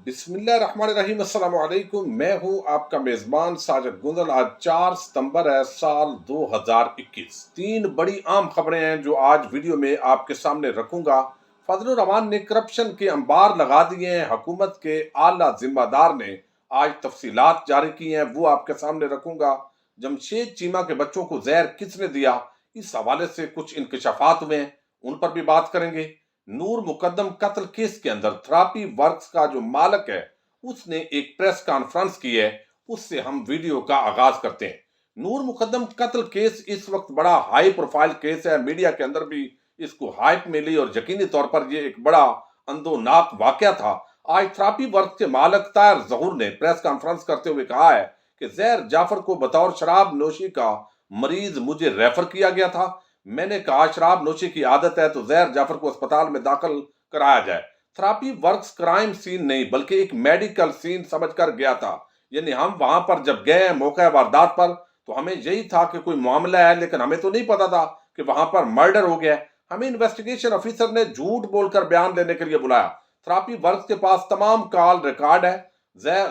بسم اللہ الرحمن الرحیم، السلام علیکم۔ میں ہوں آپ کا میزبان ساجد گنزل۔ آج 4 ستمبر ہے، سال 2021۔ 3 بڑی عام خبریں ہیں جو آج ویڈیو میں آپ کے سامنے رکھوں گا۔ فضل الرحمان نے کرپشن کے انبار لگا دیے ہیں۔ حکومت کے اعلیٰ ذمہ دار نے آج تفصیلات جاری کی ہیں، وہ آپ کے سامنے رکھوں گا۔ جمشید چیمہ کے بچوں کو زہر کس نے دیا، اس حوالے سے کچھ انکشافات ہوئے ہیں، ان پر بھی بات کریں گے۔ نور مقدم قتل کیس کے اندر تھراپی ورکس کا جو مالک ہے اس نے ایک پریس کانفرنس کی ہے، اس سے ہم ویڈیو کا آغاز کرتے ہیں۔ نور مقدم قتل کیس اس وقت بڑا ہائی پروفائل کیس ہے، میڈیا کے اندر بھی اس کو ہائپ ملی اور یقینی طور پر یہ ایک بڑا اندوناک واقعہ تھا۔ آج تھراپی ورکس کے مالک طاہر ظہور نے پریس کانفرنس کرتے ہوئے کہا ہے کہ زہر جعفر کو بطور شراب نوشی کا مریض مجھے ریفر کیا گیا تھا۔ میں نے کہا شراب نوشی کی عادت ہے تو زہر جعفر کو اسپتال میں داخل کرایا جائے۔ تھراپی ورکس کرائم سین نہیں بلکہ ایک میڈیکل سین سمجھ کر گیا تھا، یعنی ہم وہاں پر جب گئے موقع واردات پر تو ہمیں یہی تھا کہ کوئی معاملہ ہے، لیکن ہمیں تو نہیں پتا تھا کہ وہاں پر مرڈر ہو گیا ہے۔ ہمیں انویسٹیگیشن آفیسر نے جھوٹ بول کر بیان دینے کے لیے بلایا۔ تھراپی ورکس کے پاس تمام کال ریکارڈ ہے۔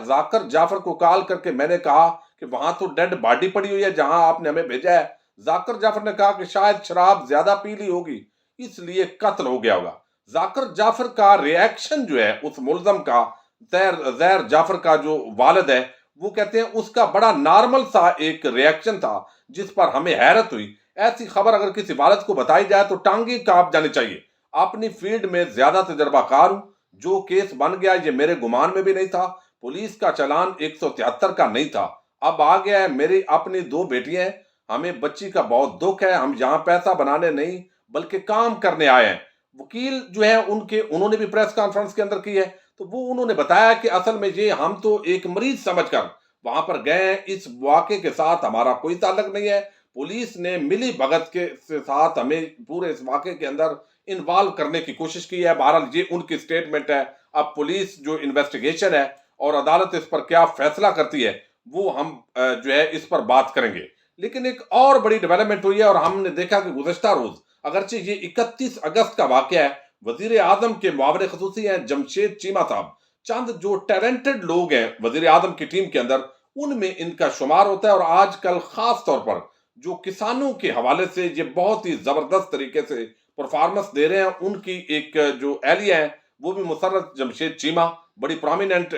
ذاکر جعفر کو کال کر کے میں نے کہا کہ وہاں تو ڈیڈ باڈی پڑی ہوئی ہے جہاں آپ نے ہمیں بھیجا ہے۔ ذاکر جعفر نے کہا کہ شاید شراب زیادہ پی لی ہوگی اس لیے قتل ہو گیا ہوگا۔ ذاکر جعفر کا ری ایکشن جو ہے اس ملزم کا، زہر جعفر کا جو والد ہے، وہ کہتے ہیں اس کا بڑا نارمل سا ایک ری ایکشن تھا جس پر ہمیں حیرت ہوئی۔ ایسی خبر اگر کسی والد کو بتائی جائے تو ٹانگیں کانپ جانی چاہیے۔ اپنی فیلڈ میں زیادہ تجربہ کار ہوں، جو کیس بن گیا یہ میرے گمان میں بھی نہیں تھا۔ پولیس کا چالان 173 کا نہیں تھا، اب آ گیا ہے۔ میری اپنی 2 بیٹیاں ہیں، ہمیں بچی کا بہت دکھ ہے۔ ہم یہاں پیسہ بنانے نہیں بلکہ کام کرنے آئے ہیں۔ وکیل جو ہے انہوں نے بھی پریس کانفرنس کے اندر کی ہے، تو وہ انہوں نے بتایا کہ اصل میں یہ ہم تو ایک مریض سمجھ کر وہاں پر گئے ہیں، اس واقعے کے ساتھ ہمارا کوئی تعلق نہیں ہے۔ پولیس نے ملی بھگت کے ساتھ ہمیں پورے اس واقعے کے اندر انوالو کرنے کی کوشش کی ہے۔ بہرحال یہ ان کی سٹیٹمنٹ ہے۔ اب پولیس جو انویسٹیگیشن ہے اور عدالت اس پر کیا فیصلہ کرتی ہے وہ ہم جو ہے اس پر بات کریں گے۔ لیکن ایک اور بڑی ڈیولپمنٹ ہوئی ہے اور ہم نے دیکھا کہ گزشتہ روز، اگرچہ یہ 31 اگست کا واقعہ ہے، وزیر اعظم کے معاون خصوصی ہیں جمشید چیمہ صاحب، چند جو ٹیلنٹڈ لوگ ہیں وزیر اعظم کی ٹیم کے اندر ان میں ان کا شمار ہوتا ہے، اور آج کل خاص طور پر جو کسانوں کے حوالے سے یہ بہت ہی زبردست طریقے سے پرفارمنس دے رہے ہیں، ان کی ایک جو اہلیہ ہیں وہ بھی مسرت جمشید چیمہ، بڑی پرومیننٹ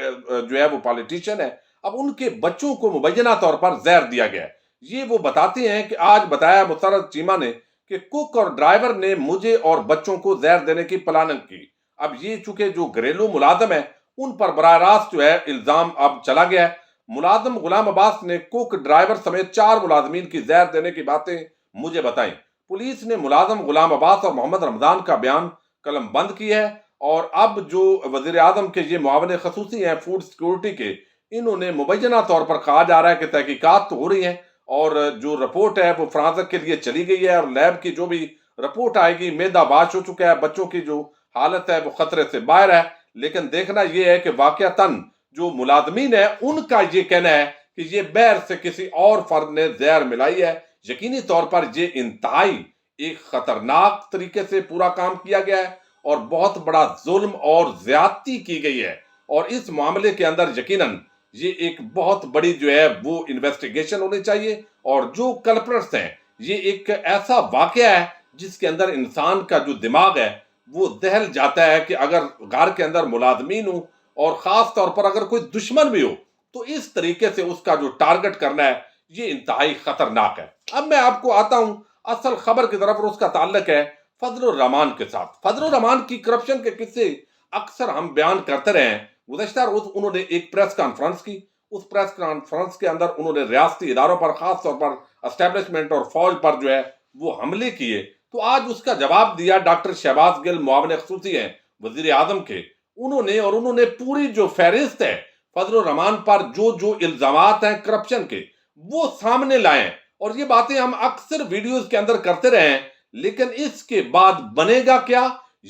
جو ہے وہ پالیٹیشین ہے۔ اب ان کے بچوں کو مبینہ طور پر زہر دیا گیا ہے۔ یہ وہ بتاتے ہیں کہ آج بتایا مسرت چیمہ نے کہ کک اور ڈرائیور نے مجھے اور بچوں کو زہر دینے کی پلاننگ کی۔ اب یہ چونکہ جو گھریلو ملازم ہیں ان پر براہ راست جو ہے الزام اب چلا گیا ہے۔ ملازم غلام عباس نے کک، ڈرائیور سمیت 4 ملازمین کی زہر دینے کی باتیں مجھے بتائیں۔ پولیس نے ملازم غلام عباس اور محمد رمضان کا بیان قلم بند کی ہے، اور اب جو وزیر اعظم کے یہ معاون خصوصی ہیں فوڈ سیکورٹی کے، انہوں نے مبینہ طور پر کہا جا رہا ہے کہ تحقیقات تو ہو رہی ہیں اور جو رپورٹ ہے وہ فرانزک کے لیے چلی گئی ہے، اور لیب کی جو بھی رپورٹ آئے گی، معدہ باش ہو چکا ہے، بچوں کی جو حالت ہے وہ خطرے سے باہر ہے۔ لیکن دیکھنا یہ ہے کہ واقعتاً جو ملازمین ہیں ان کا یہ کہنا ہے کہ یہ بہر سے کسی اور فرد نے زہر ملائی ہے۔ یقینی طور پر یہ انتہائی ایک خطرناک طریقے سے پورا کام کیا گیا ہے اور بہت بڑا ظلم اور زیادتی کی گئی ہے، اور اس معاملے کے اندر یقیناً یہ ایک بہت بڑی جو ہے وہ انویسٹیگیشن ہونی چاہیے، اور جو کلپرٹس ہیں یہ ایک ایسا واقعہ ہے جس کے اندر انسان کا جو دماغ ہے وہ دہل جاتا ہے کہ اگر گھر کے اندر ملازمین ہوں اور خاص طور پر اگر کوئی دشمن بھی ہو تو اس طریقے سے اس کا جو ٹارگٹ کرنا ہے یہ انتہائی خطرناک ہے۔ اب میں آپ کو آتا ہوں اصل خبر کی طرف، اور اس کا تعلق ہے فضل الرحمان کے ساتھ۔ فضل الرحمان کی کرپشن کے قصے اکثر ہم بیان کرتے رہے ہیں۔ گزشتہ روز انہوں نے ایک پریس کانفرنس کی، اس پریس کانفرنس کے اندر انہوں نے ریاستی اداروں پر، خاص طور پر اسٹیبلشمنٹ اور فوج پر جو ہے وہ حملے کیے۔ تو آج اس کا جواب دیا ڈاکٹر شہباز گل، معاون خصوصی ہیں وزیر اعظم کے، انہوں نے پوری جو فہرست ہے فضل الرحمان پر جو الزامات ہیں کرپشن کے وہ سامنے لائے ہیں، اور یہ باتیں ہم اکثر ویڈیوز کے اندر کرتے رہے ہیں، لیکن اس کے بعد بنے گا کیا،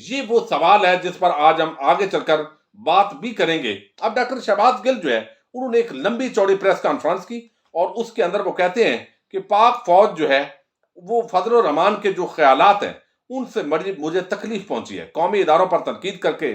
یہ وہ سوال ہے جس پر آج ہم آگے چل کر بات بھی کریں گے۔ اب ڈاکٹر شہباز گل جو ہے انہوں نے ایک لمبی چوڑی پریس کانفرنس کی، اور اس کے اندر وہ کہتے ہیں کہ پاک فوج جو ہے وہ فضل الرحمان کے جو خیالات ہیں ان سے مجھے تکلیف پہنچی ہے۔ قومی اداروں پر تنقید کر کے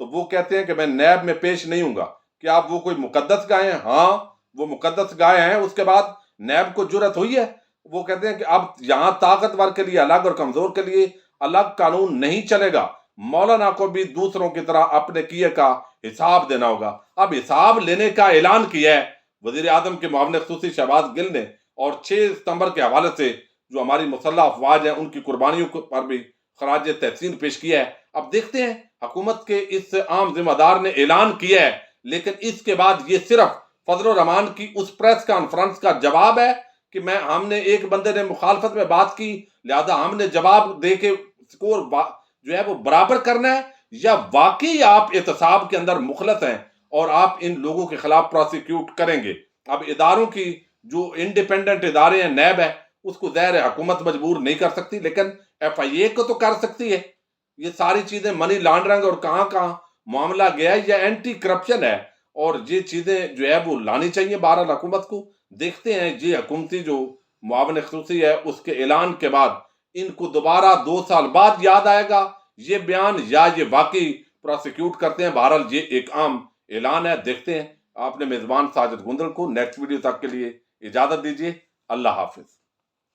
تو وہ کہتے ہیں کہ میں نیب میں پیش نہیں ہوں گا۔ کیا وہ کوئی مقدس گائے ہیں؟ ہاں وہ مقدس گائے ہیں۔ اس کے بعد نیب کو جرأت ہوئی ہے، وہ کہتے ہیں کہ اب یہاں طاقتور کے لیے الگ اور کمزور کے لیے الگ قانون نہیں چلے گا، مولانا کو بھی دوسروں کی طرح اپنے کیے کا حساب دینا ہوگا۔ اب حساب لینے کا اعلان کیا ہے وزیر اعظم کے معاون خصوصی شہباز گل نے، اور 6 ستمبر کے حوالے سے جو ہماری مسلح افواج ہیں ان کی قربانیوں پر بھی خراج تحسین پیش کیا ہے۔ اب دیکھتے ہیں، حکومت کے اس عام ذمہ دار نے اعلان کیا ہے، لیکن اس کے بعد یہ صرف فضل الرحمان کی اس پریس کانفرنس کا جواب ہے کہ ہم نے ایک بندے نے مخالفت میں بات کی لہذا ہم نے جواب دے کے سکور جو ہے وہ برابر کرنا ہے، یا واقعی آپ احتساب کے اندر مخلص ہیں اور آپ ان لوگوں کے خلاف پروسیکیوٹ کریں گے؟ اب اداروں کی جو انڈیپینڈنٹ ادارے ہیں، نیب ہے، اس کو ظاہر ہے حکومت مجبور نہیں کر سکتی، لیکن ایف آئی اے کو تو کر سکتی ہے۔ یہ ساری چیزیں منی لانڈرنگ اور کہاں کہاں معاملہ گیا ہے، یہ اینٹی کرپشن ہے، اور یہ چیزیں جو ہے وہ لانی چاہیے بہرحال حکومت کو۔ دیکھتے ہیں یہ حکومتی جو معاون خصوصی ہے اس کے اعلان کے بعد ان کو دوبارہ 2 سال بعد یاد آئے گا یہ بیان، یا یہ واقعی پروسیکیوٹ کرتے ہیں۔ بہرحال یہ ایک عام اعلان ہے، دیکھتے ہیں۔ آپ نے میزبان ساجد گندل کو نیکسٹ ویڈیو تک کے لیے اجازت دیجیے۔ اللہ حافظ۔